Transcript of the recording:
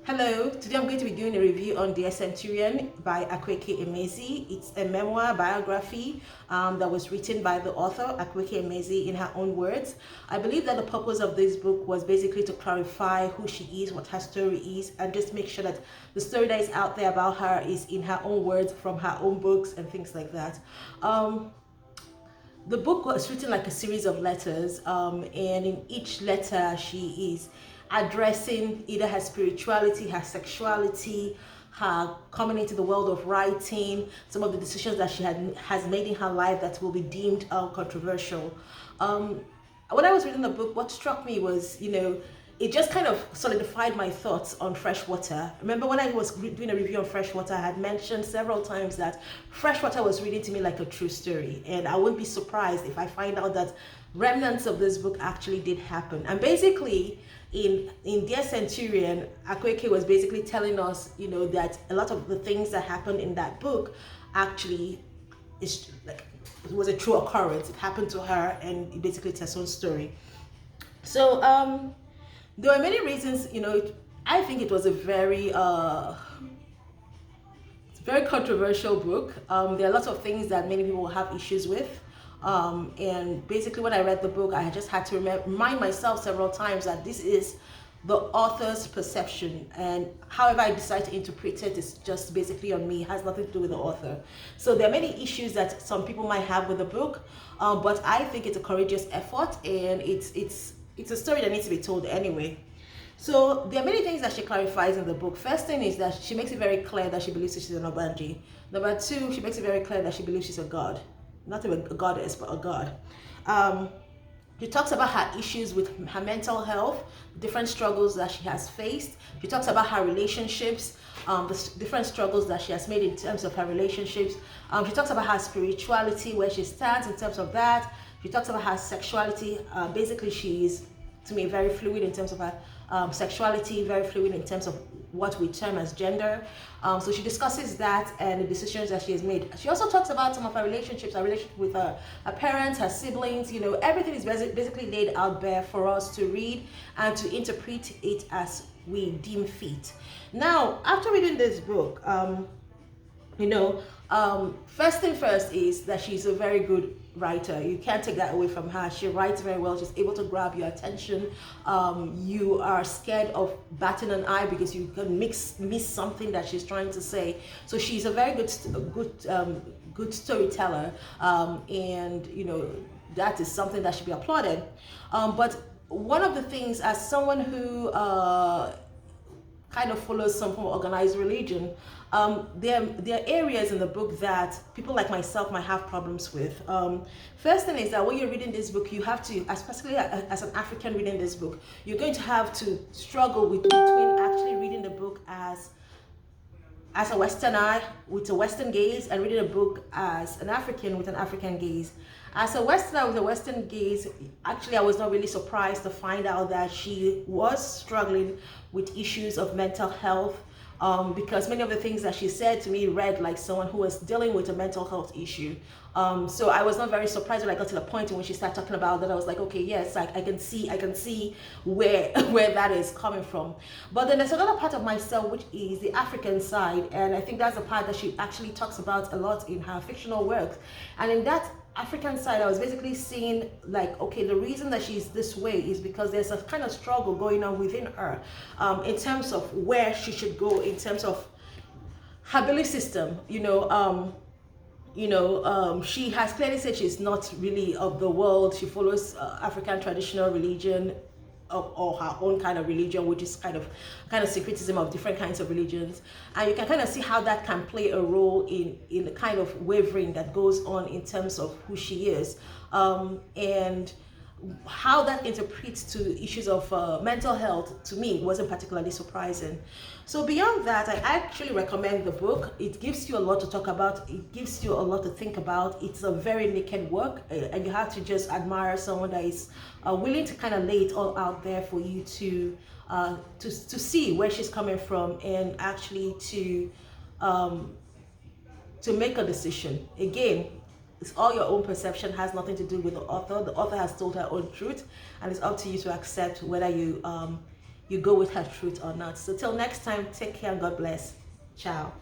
Hello, today I'm going to be doing a review on the Senthurian by Akwaeke Emezi. It's a memoir biography that was written by the author, Akwaeke Emezi, in her own words. I believe that the purpose of this book was basically to clarify who she is, what her story is, and just make sure that the story that is out there about her is in her own words, from her own books, and things like that. The book was written like a series of letters, and in each letter she is addressing either her spirituality, her sexuality, her coming into the world of writing, some of the decisions that she has made in her life that will be deemed controversial. When I was reading the book, what struck me was, it just kind of solidified my thoughts on freshwater. Remember when I was doing a review on freshwater, I had mentioned several times that freshwater was reading to me like a true story, and I wouldn't be surprised if I find out that remnants of this book actually did happen. And basically, in Dear Centurion, Akwaeke was basically telling us, that a lot of the things that happened in that book actually is like, it was a true occurrence. It happened to her, and basically it's her own story. So there were many reasons, I think it was a very controversial book. There are lots of things that many people have issues with. And basically when I read the book, I just had to remind myself several times that this is the author's perception, and however I decide to interpret it is just basically on me. It has nothing to do with the author. So there are many issues that some people might have with the book, but I think it's a courageous effort, and it's a story that needs to be told anyway. So there are many things that she clarifies in the book. First thing is that she makes it very clear that she believes she's an Obanji. Number two, she makes it very clear that she believes she's a god. Not a goddess, but a god. She talks about her issues with her mental health, different struggles that she has faced. She talks about her relationships, the different struggles that she has made in terms of her relationships. She talks about her spirituality, where she stands in terms of that. She talks about her sexuality. Basically, she is, to me, very fluid in terms of her sexuality, very fluid in terms of what we term as gender. So she discusses that and the decisions that she has made. She also talks about some of her relationships, her relationship with her parents, her siblings. Everything is basically laid out there for us to read and to interpret it as we deem fit. Now, after reading this book, first thing first is that she's a very good writer. You can't take that away from her. She writes very well. She's able to grab your attention. You are scared of batting an eye because you can miss something that she's trying to say. So she's a very good storyteller, and that is something that should be applauded. But one of the things, as someone who kind of follows some form of organized religion, there are areas in the book that people like myself might have problems with. First thing is that when you're reading this book, you have to, especially as an African reading this book, you're going to have to struggle between actually reading the book as a Westerner with a Western gaze and reading a book as an African with an African gaze. As a Westerner with a Western gaze, actually I was not really surprised to find out that she was struggling with issues of mental health, because many of the things that she said to me read like someone who was dealing with a mental health issue. So I was not very surprised when I got to the point when she started talking about that. I was like, okay, yes, I can see where that is coming from. But then there's another part of myself, which is the African side, and I think that's the part that she actually talks about a lot in her fictional works. And in that African side, I was basically seeing like, okay, the reason that she's this way is because there's a kind of struggle going on within her, in terms of where she should go, in terms of her belief system. She has clearly said she's not really of the world. She follows African traditional religion, or her own kind of religion, which is kind of syncretism of different kinds of religions. And you can kind of see how that can play a role in the kind of wavering that goes on in terms of who she is, and how that interprets to issues of mental health. To me, wasn't particularly surprising. So beyond that, I actually recommend the book. It gives you a lot to talk about. It gives you a lot to think about. It's a very naked work, and you have to just admire someone that is willing to kind of lay it all out there for you to see where she's coming from, and actually to make a decision. Again, it's all your own perception, has nothing to do with the author. The author has told her own truth, and it's up to you to accept whether you you go with her truth or not. So till next time, take care and God bless. Ciao.